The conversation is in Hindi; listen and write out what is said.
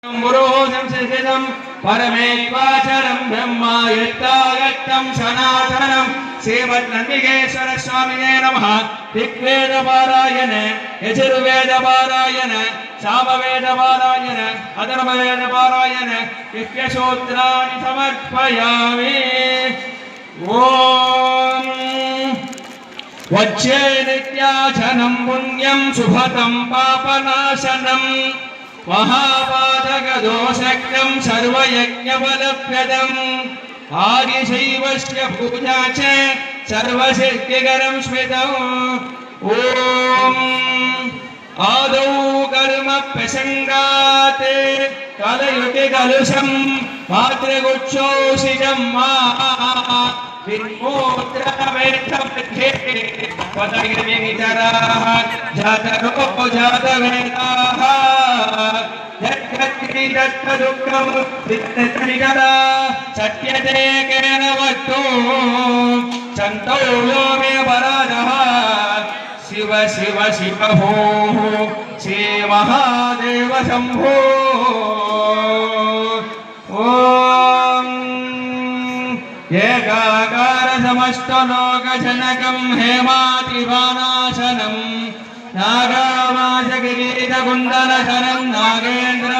संस्कृतं परमेश्वरं ब्रह्मा यत्तायत्तं सनातनं श्रीमद्नन्दिकेश्वर स्वामिने नमः। ऋग्वेदपारायण यजुर्वेदपारायण सामवेदपारायण अथर्ववेदपारायण दिव्यसूत्राणि समर्पयामि। ओम वच्चे नित्याचनं पुण्यं शुभतं पापनाशनं महापातकदोषज्ञं सर्वयज्ञफलप्रदम् आदिशैवस्य पूजा च सर्वसिद्धिकरं स्मृतम्। ओम आदौ कर्म प्रसंगात् कलयुगे कलुषं मातृगुच्छोषितं मा विमोत्रवेदमध्ये पदगिरितराः जातरो जातवेदाः यद्यत्ति तत्तदुःखं वित्तनिकरा सत्यते केन वक्तुं सन्तो यो मे पराजः। शिव शिव शिव भोः श्री महादेव शम्भो। ओम एकाकार समस्त लोकजनकं हेमातिवानाशनं नागावासकिरीटकुण्डलशनं नागेन्द्र